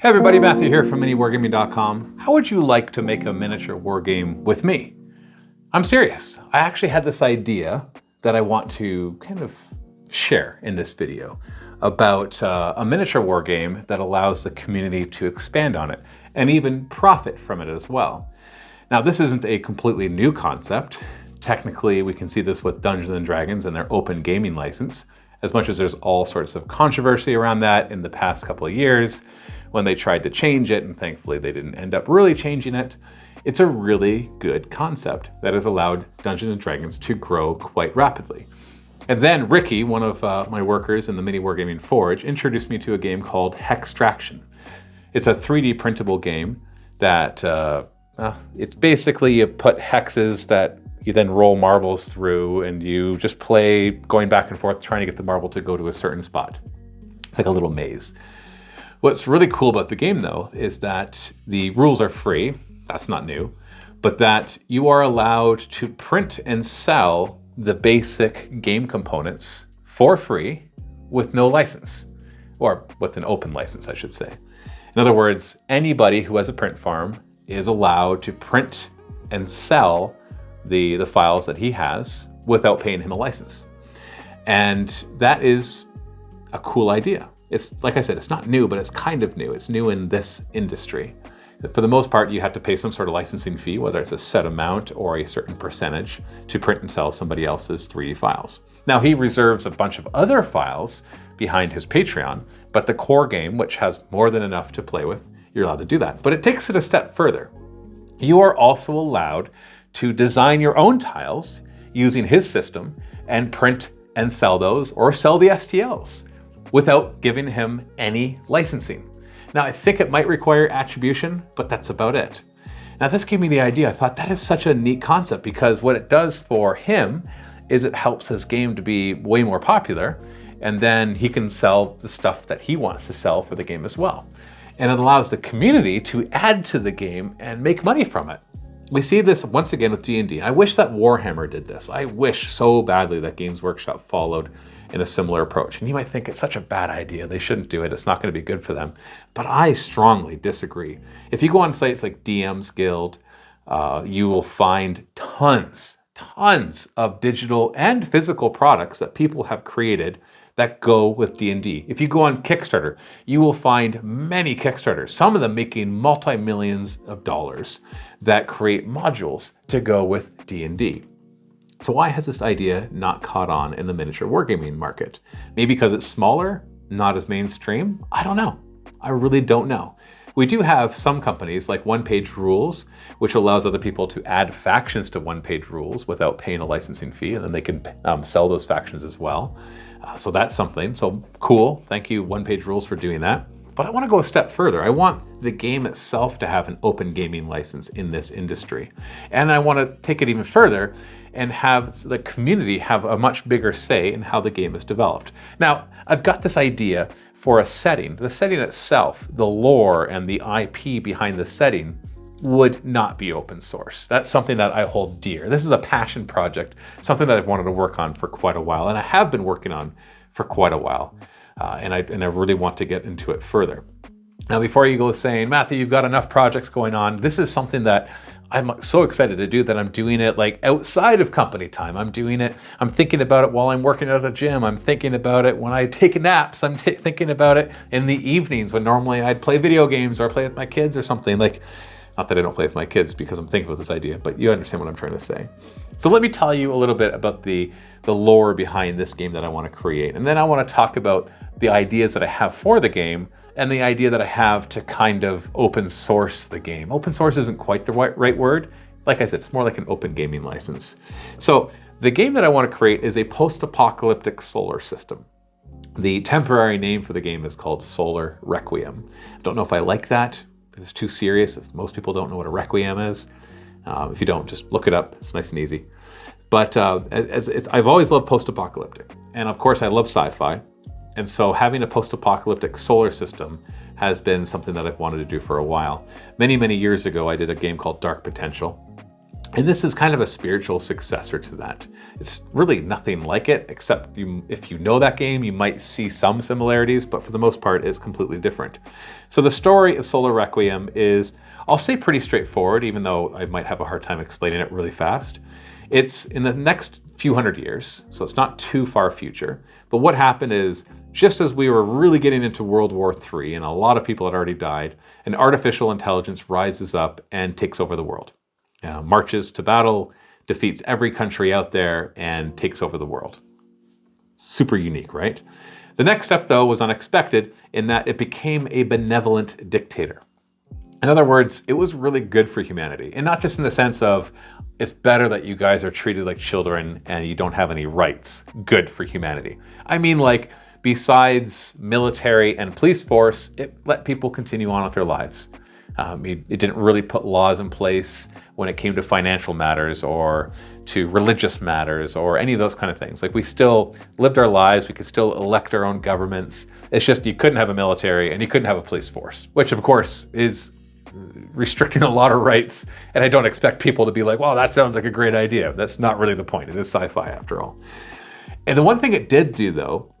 Hey everybody, Matthew here from miniwargaming.com. How would you like to make a miniature war game with me? I'm serious. I actually had this idea that I want to kind of share in this video about a miniature war game that allows the community to expand on it and even profit from it as well. Now, this isn't a completely new concept. Technically, we can see this with Dungeons & Dragons and their open gaming license, as much as there's all sorts of controversy around that in the past couple of years when they tried to change it, and thankfully they didn't end up really changing it. It's a really good concept that has allowed Dungeons & Dragons to grow quite rapidly. And then Ricky, one of my workers in the Mini Wargaming Forge, introduced me to a game called Hextraction. It's a 3D printable game that it's basically you put hexes that you then roll marbles through, and you just play going back and forth trying to get the marble to go to a certain spot. It's like a little maze. What's really cool about the game, though, is that the rules are free. That's not new. But that you are allowed to print and sell the basic game components for free with no license, or with an open license, I should say. In other words, anybody who has a print farm is allowed to print and sell the files that he has without paying him a license. And that is a cool idea. It's, like I said, it's not new, but it's kind of new. It's new in this industry. For the most part, you have to pay some sort of licensing fee, whether it's a set amount or a certain percentage, to print and sell somebody else's 3D files. Now, he reserves a bunch of other files behind his Patreon, but the core game, which has more than enough to play with, you're allowed to do that. But it takes it a step further. You are also allowed to design your own tiles using his system and print and sell those, or sell the STLs without giving him any licensing. Now, I think it might require attribution, but that's about it. Now, this gave me the idea. I thought that is such a neat concept, because what it does for him is it helps his game to be way more popular, and then he can sell the stuff that he wants to sell for the game as well. And it allows the community to add to the game and make money from it. We see this once again with D&D. I wish that Warhammer did this. I wish so badly that Games Workshop followed in a similar approach. And you might think it's such a bad idea. They shouldn't do it. It's not going to be good for them. But I strongly disagree. If you go on sites like DM's Guild, you will find tons of digital and physical products that people have created that go with D&D. If you go on Kickstarter, you will find many Kickstarters, some of them making multi-millions of dollars, that create modules to go with D&D. So why has this idea not caught on in the miniature wargaming market? Maybe because it's smaller, not as mainstream? I don't know. I really don't know. We do have some companies like One Page Rules, which allows other people to add factions to One Page Rules without paying a licensing fee, and then they can sell those factions as well. So that's something. So cool. Thank you, One Page Rules, for doing that. But I want to go a step further. I want the game itself to have an open gaming license in this industry. And I want to take it even further and have the community have a much bigger say in how the game is developed. Now, I've got this idea for a setting. The setting itself, the lore and the IP behind the setting, would not be open source. That's something that I hold dear. This is a passion project, something that I've wanted to work on for quite a while, and I have been working on for quite a while. And I really want to get into it further. Now, before you go saying, Matthew, you've got enough projects going on, this is something that I'm so excited to do that I'm doing it like outside of company time. I'm doing it, I'm thinking about it while I'm working at the gym. I'm thinking about it when I take naps. I'm thinking about it in the evenings when normally I'd play video games or play with my kids or something. Like, not that I don't play with my kids because I'm thinking about this idea, but you understand what I'm trying to say. So let me tell you a little bit about the lore behind this game that I want to create. And then I want to talk about the ideas that I have for the game and the idea that I have to kind of open source the game. Open source isn't quite the right word. Like I said, it's more like an open gaming license. So the game that I want to create is a post-apocalyptic solar system. The temporary name for the game is called Solar Requiem. I don't know if I like that. If it's too serious, if most people don't know what a requiem is. If you don't, just look it up. It's nice and easy. But I've always loved post-apocalyptic. And of course, I love sci-fi. And so having a post-apocalyptic solar system has been something that I've wanted to do for a while. Many, many years ago, I did a game called Dark Potential. And this is kind of a spiritual successor to that. It's really nothing like it, except if you know that game, you might see some similarities, but for the most part, it's completely different. So the story of Solar Requiem is, I'll say, pretty straightforward, even though I might have a hard time explaining it really fast. It's in the next few hundred years, so it's not too far future. But what happened is, just as we were really getting into World War III, and a lot of people had already died, an artificial intelligence rises up and takes over the world. Marches to battle, defeats every country out there, and takes over the world. Super unique, right? The next step, though, was unexpected in that it became a benevolent dictator. In other words, it was really good for humanity. And not just in the sense of, it's better that you guys are treated like children and you don't have any rights. Good for humanity. I mean, like, besides military and police force, it let people continue on with their lives. It didn't really put laws in place when it came to financial matters or to religious matters or any of those kind of things. Like, we still lived our lives, we could still elect our own governments. It's just you couldn't have a military and you couldn't have a police force, which of course is restricting a lot of rights. And I don't expect people to be like, wow, that sounds like a great idea. That's not really the point. It is sci-fi after all. And the one thing it did do, though,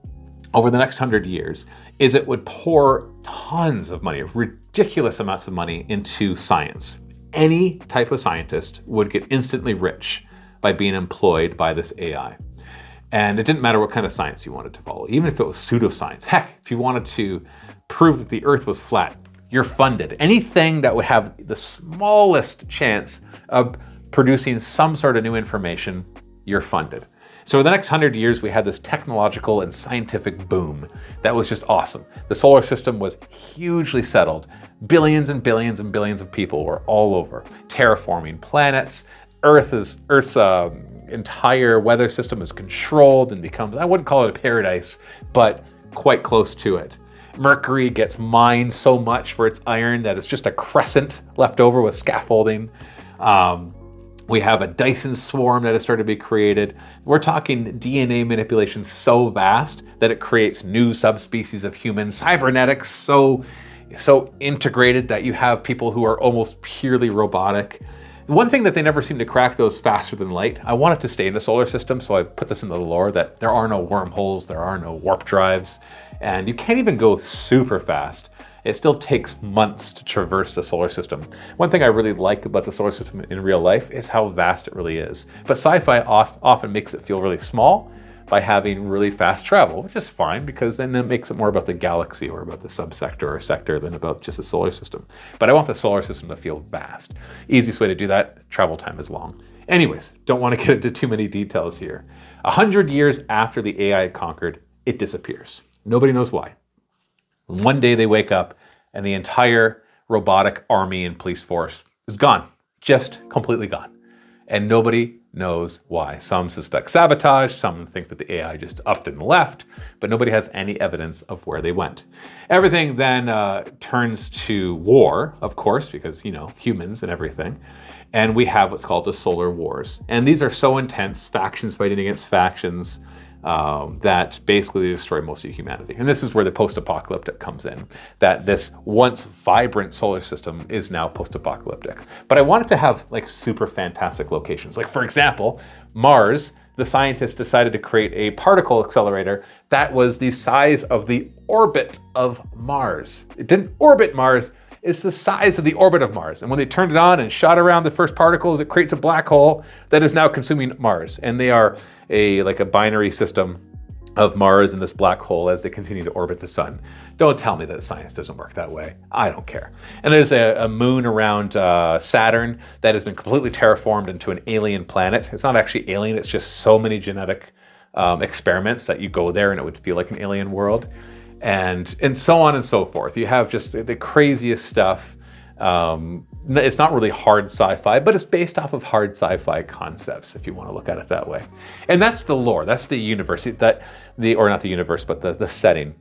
over the next 100 years, is it would pour tons of money, ridiculous amounts of money, into science. Any type of scientist would get instantly rich by being employed by this AI. And it didn't matter what kind of science you wanted to follow, even if it was pseudoscience. Heck, if you wanted to prove that the Earth was flat, you're funded. Anything that would have the smallest chance of producing some sort of new information, you're funded. So in the next 100 years, we had this technological and scientific boom that was just awesome. The solar system was hugely settled. Billions and billions and billions of people were all over, terraforming planets. Earth's entire weather system is controlled and becomes, I wouldn't call it a paradise, but quite close to it. Mercury gets mined so much for its iron that it's just a crescent left over with scaffolding. We have a Dyson swarm that has started to be created. We're talking DNA manipulation so vast that it creates new subspecies of humans. Cybernetics so integrated that you have people who are almost purely robotic. One thing that they never seem to crack, though, is faster than light. I want it to stay in the solar system, so I put this into the lore that there are no wormholes, there are no warp drives, and you can't even go super fast. It still takes months to traverse the solar system. One thing I really like about the solar system in real life is how vast it really is. But sci-fi often makes it feel really small by having really fast travel, which is fine because then it makes it more about the galaxy or about the subsector or sector than about just the solar system. But I want the solar system to feel vast. Easiest way to do that, travel time is long. Anyways, don't want to get into too many details here. 100 years after the AI conquered, it disappears. Nobody knows why. One day they wake up and the entire robotic army and police force is gone, just completely gone. And nobody knows why. Some suspect sabotage, some think that the AI just upped and left, but nobody has any evidence of where they went. Everything then turns to war, of course, because, humans and everything. And we have what's called the Solar Wars. And these are so intense, factions fighting against factions, that basically destroy most of humanity. And this is where the post-apocalyptic comes in, that this once vibrant solar system is now post-apocalyptic. But I wanted to have super fantastic locations. Like, for example, Mars, the scientists decided to create a particle accelerator that was the size of the orbit of Mars. It didn't orbit Mars, it's the size of the orbit of Mars. And when they turned it on and shot around the first particles, it creates a black hole that is now consuming Mars. And they are a binary system of Mars and this black hole as they continue to orbit the sun. Don't tell me that science doesn't work that way. I don't care. And there's a moon around Saturn that has been completely terraformed into an alien planet. It's not actually alien, it's just so many genetic experiments that you go there and it would feel like an alien world. And so on and so forth. You have just the craziest stuff. It's not really hard sci-fi, but it's based off of hard sci-fi concepts, if you want to look at it that way. And that's the lore, that's the universe, or not the universe, but the setting.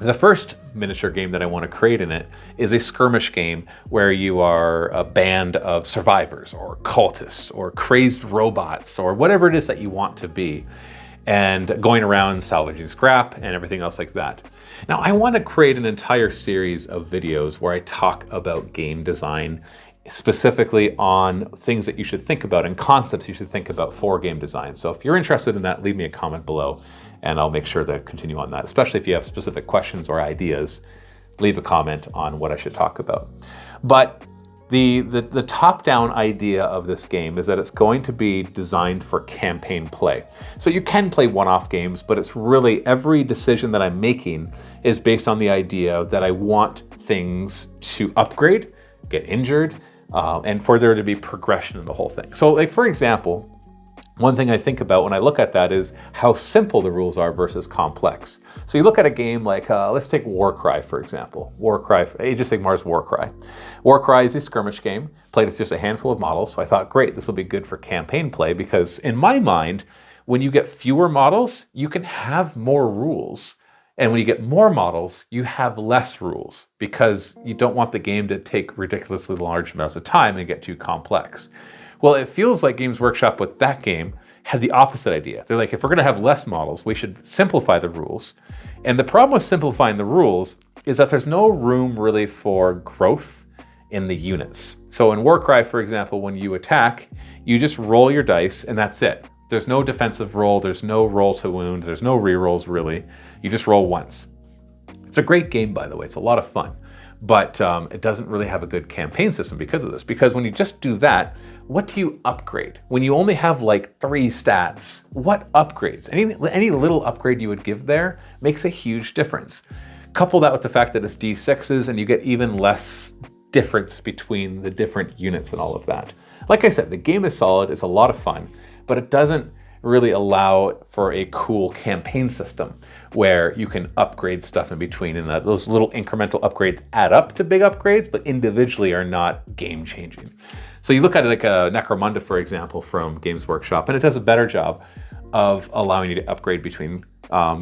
The first miniature game that I want to create in it is a skirmish game where you are a band of survivors or cultists or crazed robots or whatever it is that you want to be. and going around salvaging scrap and everything else like that. Now, I want to create an entire series of videos where I talk about game design, specifically on things that you should think about and concepts you should think about for game design. So if you're interested in that, leave me a comment below and I'll make sure to continue on that. Especially if you have specific questions or ideas, leave a comment on what I should talk about. But the top-down idea of this game is that it's going to be designed for campaign play. So you can play one-off games, but it's really every decision that I'm making is based on the idea that I want things to upgrade, get injured, and for there to be progression in the whole thing. So like, for example, one thing I think about when I look at that is how simple the rules are versus complex. So you look at a game like, let's take Warcry, for example. Warcry, Age of Sigmar's Warcry. Warcry is a skirmish game, played with just a handful of models, so I thought, great, this will be good for campaign play, because in my mind, when you get fewer models, you can have more rules. And when you get more models, you have less rules, because you don't want the game to take ridiculously large amounts of time and get too complex. Well, it feels like Games Workshop with that game had the opposite idea. They're like, if we're going to have less models, we should simplify the rules. And the problem with simplifying the rules is that there's no room really for growth in the units. So in Warcry, for example, when you attack, you just roll your dice and that's it. There's no defensive roll, there's no roll to wound, there's no rerolls really. You just roll once. It's a great game, by the way. It's a lot of fun. But it doesn't really have a good campaign system because of this. Because when you just do that, what do you upgrade? When you only have like 3 stats, what upgrades? Any little upgrade you would give there makes a huge difference. Couple that with the fact that it's D6s and you get even less difference between the different units and all of that. Like I said, the game is solid, it's a lot of fun, but it doesn't really allow for a cool campaign system where you can upgrade stuff in between, and that those little incremental upgrades add up to big upgrades, but individually are not game changing. So you look at it like a Necromunda, for example, from Games Workshop, and it does a better job of allowing you to upgrade between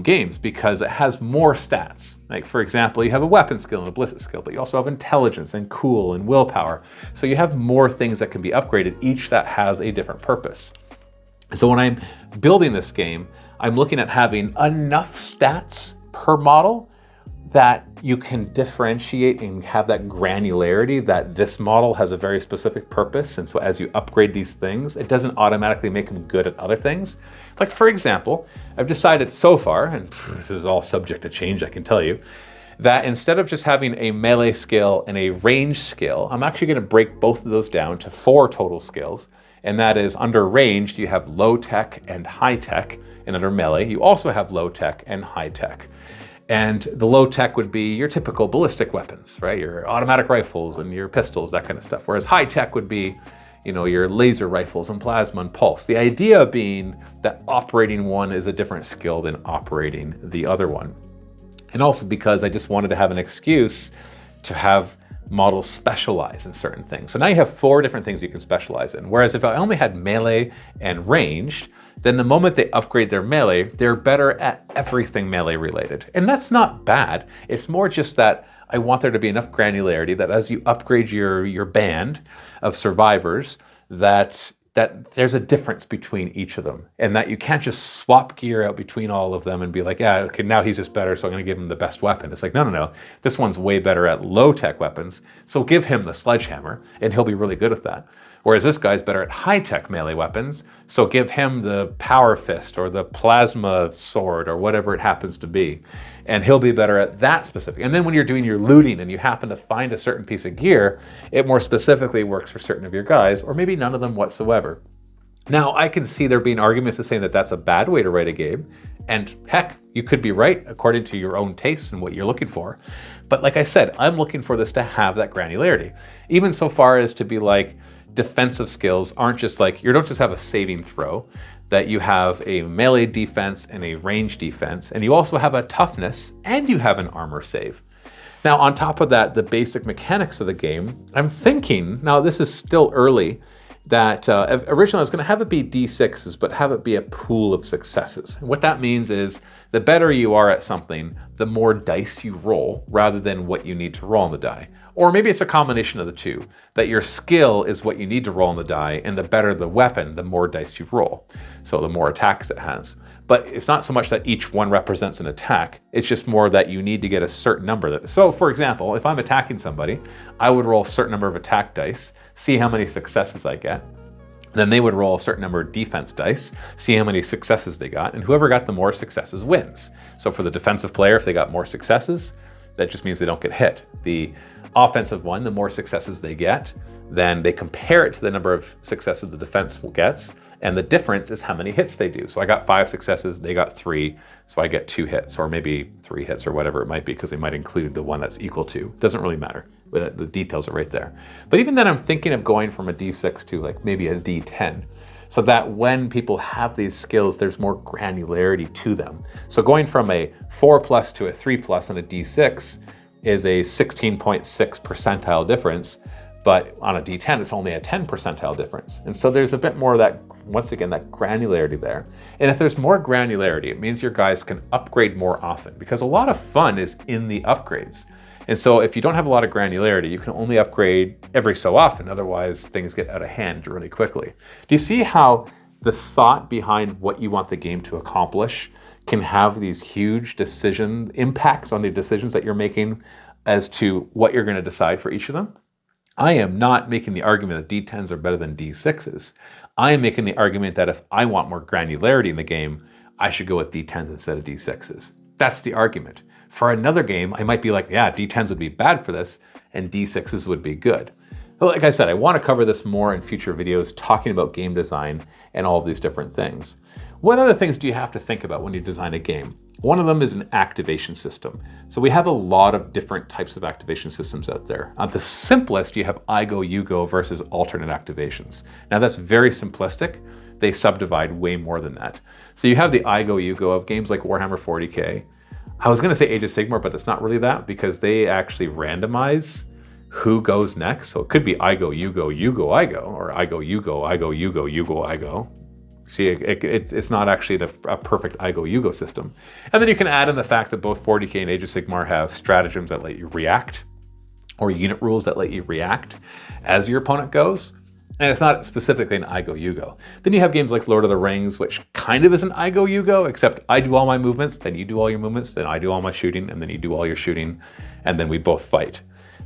games because it has more stats. Like, for example, you have a weapon skill and a ballistic skill, but you also have intelligence and cool and willpower. So you have more things that can be upgraded, each that has a different purpose. So when I'm building this game, I'm looking at having enough stats per model that you can differentiate and have that granularity that this model has a very specific purpose. And so as you upgrade these things, it doesn't automatically make them good at other things. Like, for example, I've decided so far, and this is all subject to change, I can tell you, that instead of just having a melee skill and a range skill, I'm actually going to break both of those down to 4 total skills. And that is, under ranged, you have low tech and high tech. And under melee, you also have low tech and high tech. And the low tech would be your typical ballistic weapons, right? Your automatic rifles and your pistols, that kind of stuff. Whereas high tech would be, you know, your laser rifles and plasma and pulse. The idea being that operating one is a different skill than operating the other one. And also because I just wanted to have an excuse to have models specialize in certain things. So now you have 4 different things you can specialize in. Whereas if I only had melee and ranged, then the moment they upgrade their melee, they're better at everything melee related. And that's not bad. It's more just that I want there to be enough granularity that as you upgrade your band of survivors, that there's a difference between each of them, and that you can't just swap gear out between all of them and be like, yeah, okay, now he's just better, so I'm going to give him the best weapon. It's like, no. This one's way better at low-tech weapons, so give him the sledgehammer, and he'll be really good at that. Whereas this guy's better at high-tech melee weapons, so give him the power fist or the plasma sword or whatever it happens to be, and he'll be better at that specific. And then when you're doing your looting and you happen to find a certain piece of gear, it more specifically works for certain of your guys, or maybe none of them whatsoever. Now, I can see there being arguments to saying that that's a bad way to write a game, and heck, you could be right according to your own tastes and what you're looking for. But like I said, I'm looking for this to have that granularity, even so far as to be like, defensive skills aren't just like, you don't just have a saving throw, that you have a melee defense and a range defense, and you also have a toughness and you have an armor save. Now, on top of that, the basic mechanics of the game, I'm thinking, now this is still early, that originally I was going to have it be D6s, but have it be a pool of successes. And what that means is the better you are at something, the more dice you roll rather than what you need to roll on the die. Or maybe it's a combination of the two, that your skill is what you need to roll on the die, and the better the weapon, the more dice you roll. So the more attacks it has. But it's not so much that each one represents an attack, it's just more that you need to get a certain number. So for example, if I'm attacking somebody, I would roll a certain number of attack dice, see how many successes I get. Then they would roll a certain number of defense dice, see how many successes they got, and whoever got the more successes wins. So for the defensive player, if they got more successes, that just means they don't get hit. The offensive one, the more successes they get, then they compare it to the number of successes the defense gets, and the difference is how many hits they do. So I got 5 successes, they got 3, so I get 2 hits, or maybe 3 hits, or whatever it might be, because they might include the one that's equal to. Doesn't really matter, but the details are right there. But even then, I'm thinking of going from a D6 to like maybe a D10, so that when people have these skills, there's more granularity to them. So going from a 4+ to a 3+ on a D6 is a 16.6 percentile difference, but on a D10, it's only a 10 percentile difference. And so there's a bit more of that, once again, that granularity there. And if there's more granularity, it means your guys can upgrade more often, because a lot of fun is in the upgrades. And so if you don't have a lot of granularity, you can only upgrade every so often. Otherwise, things get out of hand really quickly. Do you see how the thought behind what you want the game to accomplish can have these huge decision impacts on the decisions that you're making as to what you're going to decide for each of them? I am not making the argument that D10s are better than D6s. I am making the argument that if I want more granularity in the game, I should go with D10s instead of D6s. That's the argument. For another game, I might be like, yeah, D10s would be bad for this, and D6s would be good. But like I said, I want to cover this more in future videos, talking about game design and all of these different things. What other things do you have to think about when you design a game? One of them is an activation system. So we have a lot of different types of activation systems out there. On the simplest, you have I go, you go versus alternate activations. Now that's very simplistic. They subdivide way more than that. So you have the I go, you go of games like Warhammer 40K. I was going to say Age of Sigmar, but that's not really that, because they actually randomize who goes next. So it could be I go, you go, I go, or I go, you go, I go, you go, you go, I go. See, it's not actually a perfect I go, you go system. And then you can add in the fact that both 40K and Age of Sigmar have stratagems that let you react, or unit rules that let you react as your opponent goes. And it's not specifically an I go, you go. Then you have games like Lord of the Rings, which kind of is an I go, you go, except I do all my movements, then you do all your movements, then I do all my shooting, and then you do all your shooting, and then we both fight.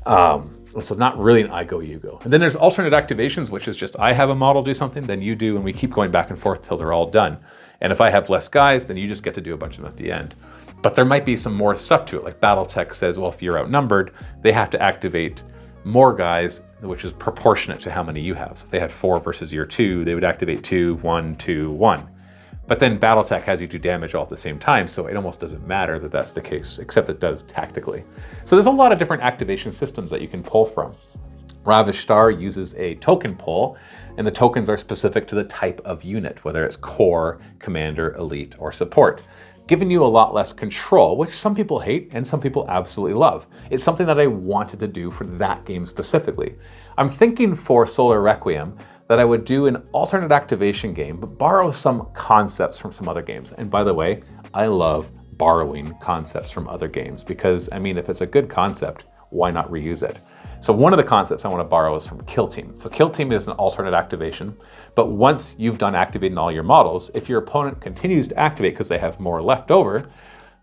So not really an I go, you go. And then there's alternate activations, which is just I have a model do something, then you do, and we keep going back and forth till they're all done. And if I have less guys, then you just get to do a bunch of them at the end. But there might be some more stuff to it, like BattleTech says, well, if you're outnumbered, they have to activate more guys, which is proportionate to how many you have. So if they had 4 versus your 2, they would activate 2, 1, 2, 1. But then BattleTech has you do damage all at the same time, so it almost doesn't matter that that's the case, except it does tactically. So there's a lot of different activation systems that you can pull from. Ravish Star uses a token pull, and the tokens are specific to the type of unit, whether it's core, commander, elite, or support, giving you a lot less control, which some people hate and some people absolutely love. It's something that I wanted to do for that game specifically. I'm thinking for Solar Requiem that I would do an alternate activation game, but borrow some concepts from some other games. And by the way, I love borrowing concepts from other games because, I mean, if it's a good concept, why not reuse it? So one of the concepts I want to borrow is from Kill Team. So Kill Team is an alternate activation, but once you've done activating all your models, if your opponent continues to activate because they have more left over,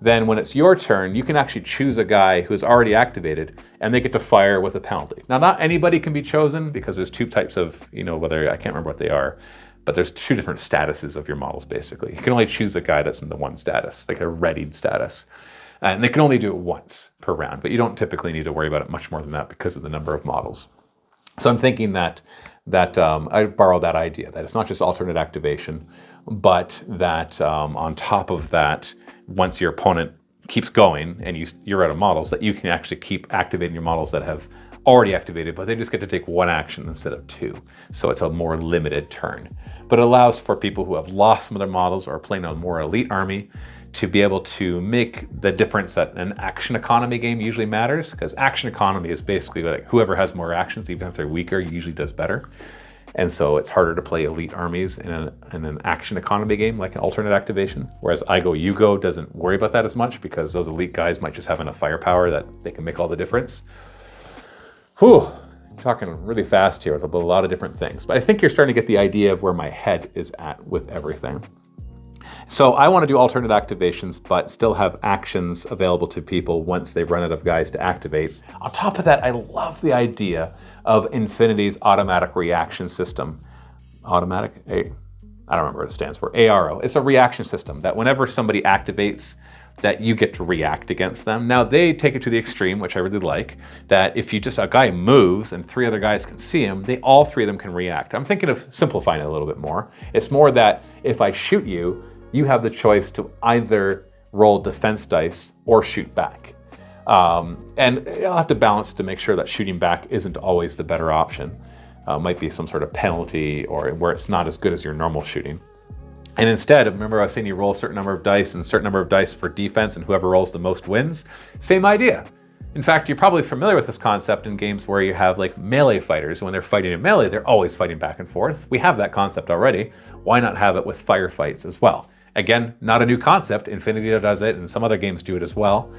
then when it's your turn, you can actually choose a guy who's already activated and they get to fire with a penalty. Now, not anybody can be chosen because there's 2 types of, whether, I can't remember what they are, but there's 2 different statuses of your models, basically. You can only choose a guy that's in the 1 status, like a readied status. And they can only do it once per round, but you don't typically need to worry about it much more than that because of the number of models. So I'm thinking that I borrow that idea, that it's not just alternate activation, but that on top of that, once your opponent keeps going and you're out of models, that you can actually keep activating your models that have already activated, but they just get to take 1 action instead of 2. So it's a more limited turn. But it allows for people who have lost some of their models or are playing a more elite army to be able to make the difference that an action economy game usually matters, because action economy is basically like whoever has more actions, even if they're weaker, usually does better. And so it's harder to play elite armies in an action economy game like an alternate activation. Whereas I Go, You Go doesn't worry about that as much because those elite guys might just have enough firepower that they can make all the difference. Whew, I'm talking really fast here about a lot of different things. But I think you're starting to get the idea of where my head is at with everything. So I want to do alternate activations, but still have actions available to people once they run out of guys to activate. On top of that, I love the idea of Infinity's automatic reaction system. Automatic? I don't remember what it stands for. ARO. It's a reaction system that whenever somebody activates, that you get to react against them. Now they take it to the extreme, which I really like, that if a guy moves and 3 other guys can see him, all 3 of them can react. I'm thinking of simplifying it a little bit more. It's more that if I shoot you, you have the choice to either roll defense dice or shoot back. And you'll have to balance to make sure that shooting back isn't always the better option. Might be some sort of penalty or where it's not as good as your normal shooting. And instead, remember I was saying you roll a certain number of dice and a certain number of dice for defense and whoever rolls the most wins? Same idea. In fact, you're probably familiar with this concept in games where you have like melee fighters. When they're fighting in melee, they're always fighting back and forth. We have that concept already. Why not have it with firefights as well? Again, not a new concept. Infinity does it and some other games do it as well.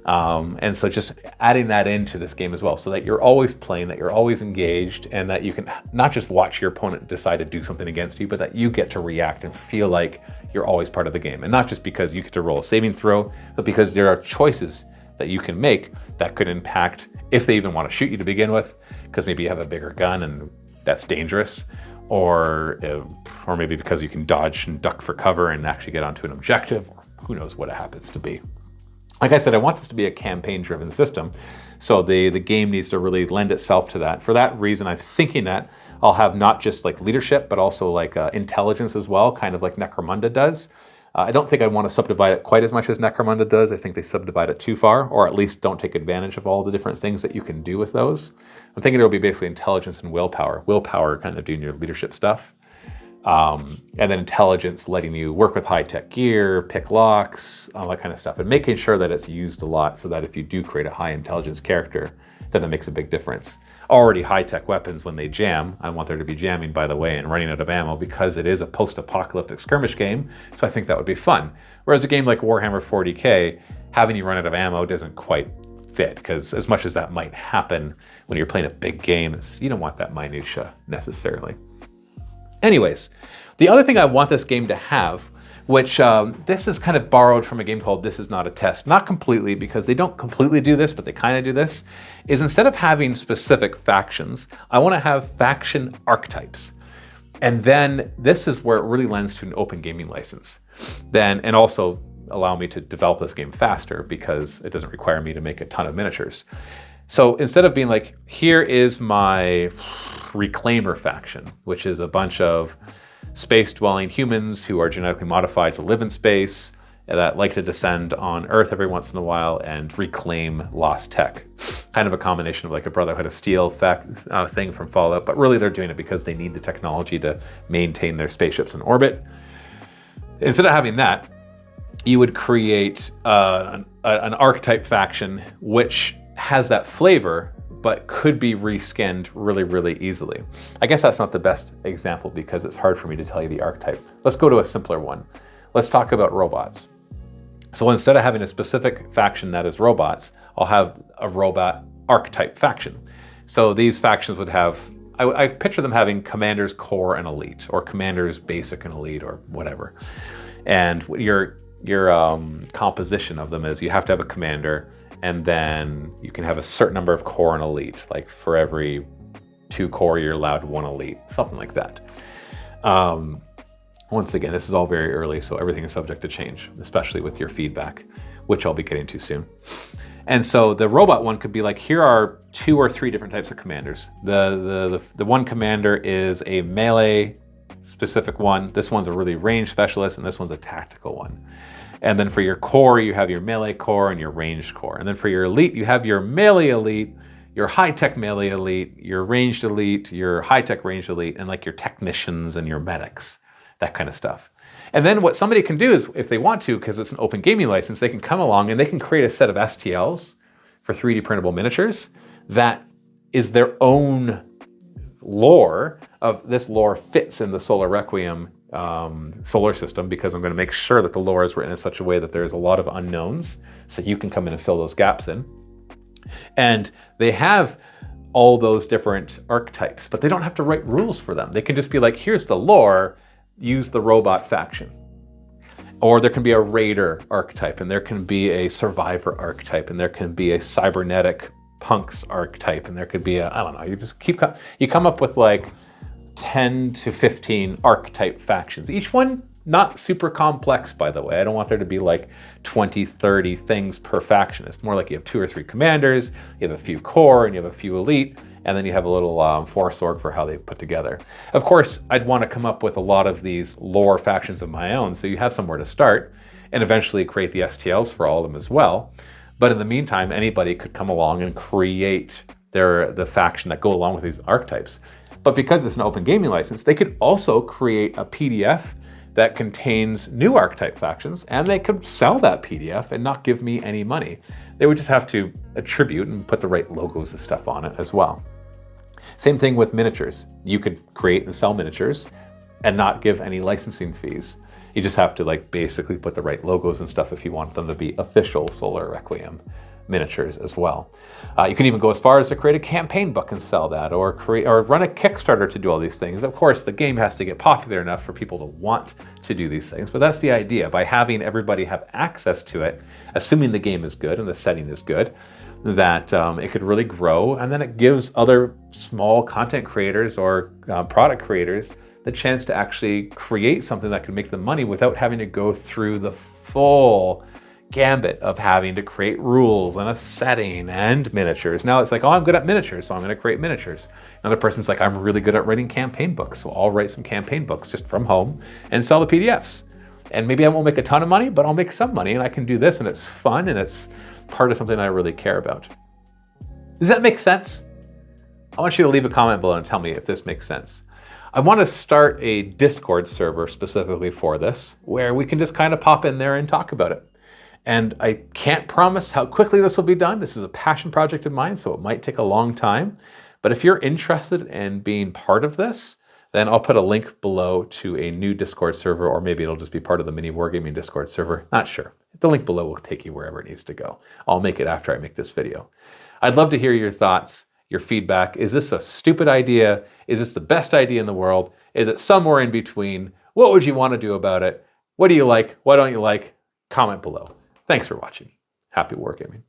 And so just adding that into this game as well, so that you're always playing, that you're always engaged, and that you can not just watch your opponent decide to do something against you, but that you get to react and feel like you're always part of the game. And not just because you get to roll a saving throw, but because there are choices that you can make that could impact if they even want to shoot you to begin with, because maybe you have a bigger gun and that's dangerous, or maybe because you can dodge and duck for cover and actually get onto an objective, or who knows what it happens to be. Like I said, I want this to be a campaign-driven system, so the game needs to really lend itself to that. For that reason, I'm thinking that I'll have not just like leadership, but also like intelligence as well, kind of like Necromunda does. I don't think I want to subdivide it quite as much as Necromunda does. I think they subdivide it too far, or at least don't take advantage of all the different things that you can do with those. I'm thinking it'll be basically intelligence and willpower. Willpower kind of doing your leadership stuff. And then intelligence letting you work with high-tech gear, pick locks, all that kind of stuff, and making sure that it's used a lot so that if you do create a high intelligence character, then that makes a big difference. Already high-tech weapons, when they jam, I want there to be jamming, by the way, and running out of ammo, because it is a post-apocalyptic skirmish game, so I think that would be fun. Whereas a game like Warhammer 40k, having you run out of ammo doesn't quite fit, because as much as that might happen when you're playing a big game, you don't want that minutia necessarily. Anyways, the other thing I want this game to have, which this is kind of borrowed from a game called This Is Not a Test. Not completely, because they don't completely do this, but they kind of do this, is instead of having specific factions, I want to have faction archetypes. And then this is where it really lends to an open gaming license. And also allow me to develop this game faster, because it doesn't require me to make a ton of miniatures. So instead of being like, here is my Reclaimer faction, which is a bunch of space-dwelling humans who are genetically modified to live in space, that like to descend on Earth every once in a while and reclaim lost tech. Kind of a combination of like a Brotherhood of Steel thing from Fallout, but really they're doing it because they need the technology to maintain their spaceships in orbit. Instead of having that, you would create an archetype faction which has that flavor, but could be reskinned really, really easily. I guess that's not the best example because it's hard for me to tell you the archetype. Let's go to a simpler one. Let's talk about robots. So instead of having a specific faction that is robots, I'll have a robot archetype faction. So these factions would have, I picture them having commanders, core, and elite, or commanders, basic, and elite, or whatever. And your composition of them is you have to have a commander, and then you can have a certain number of core and elite. Like for every 2 core, you're allowed 1 elite, something like that. Once again, this is all very early, so everything is subject to change, especially with your feedback, which I'll be getting to soon. And so the robot one could be like, here are 2 or 3 different types of commanders. The one commander is a melee specific one. This one's a really range specialist, and this one's a tactical one. And then for your core, you have your melee core and your ranged core. And then for your elite, you have your melee elite, your high-tech melee elite, your ranged elite, your high-tech ranged elite, and like your technicians and your medics, that kind of stuff. And then what somebody can do is, if they want to, because it's an open gaming license, they can come along and they can create a set of STLs for 3D printable miniatures that is their own lore of this lore fits in the Solar Requiem solar system, because I'm going to make sure that the lore is written in such a way that there's a lot of unknowns, so you can come in and fill those gaps in. And they have all those different archetypes, but they don't have to write rules for them. They can just be like, here's the lore, use the robot faction. Or there can be a raider archetype, and there can be a survivor archetype, and there can be a cybernetic punks archetype, and there could be I don't know, you come up with like 10 to 15 archetype factions. Each one not super complex, by the way. I don't want there to be like 20, 30 things per faction. It's more like you have 2 or 3 commanders, you have a few core, and you have a few elite, and then you have a little force org for how they put together. Of course, I'd want to come up with a lot of these lore factions of my own, so you have somewhere to start, and eventually create the STLs for all of them as well. But in the meantime, anybody could come along and create the faction that go along with these archetypes. But because it's an open gaming license, they could also create a PDF that contains new archetype factions, and they could sell that PDF and not give me any money. They would just have to attribute and put the right logos and stuff on it as well. Same thing with miniatures. You could create and sell miniatures and not give any licensing fees. You just have to like basically put the right logos and stuff if you want them to be official Solar Requiem miniatures as well. You can even go as far as to create a campaign book and sell that, or run a Kickstarter to do all these things. Of course, the game has to get popular enough for people to want to do these things, but that's the idea. By having everybody have access to it, assuming the game is good and the setting is good, that it could really grow, and then it gives other small content creators or product creators the chance to actually create something that can make them money without having to go through the full gambit of having to create rules and a setting and miniatures. Now it's like, oh, I'm good at miniatures, so I'm going to create miniatures. Another person's like, I'm really good at writing campaign books, so I'll write some campaign books just from home and sell the PDFs. And maybe I won't make a ton of money, but I'll make some money, and I can do this, and it's fun, and it's part of something I really care about. Does that make sense? I want you to leave a comment below and tell me if this makes sense. I want to start a Discord server specifically for this, where we can just kind of pop in there and talk about it. And I can't promise how quickly this will be done. This is a passion project of mine, so it might take a long time. But if you're interested in being part of this, then I'll put a link below to a new Discord server, or maybe it'll just be part of the Mini Wargaming Discord server. Not sure. The link below will take you wherever it needs to go. I'll make it after I make this video. I'd love to hear your thoughts, your feedback. Is this a stupid idea? Is this the best idea in the world? Is it somewhere in between? What would you want to do about it? What do you like? What don't you like? Comment below. Thanks for watching. Happy wargaming.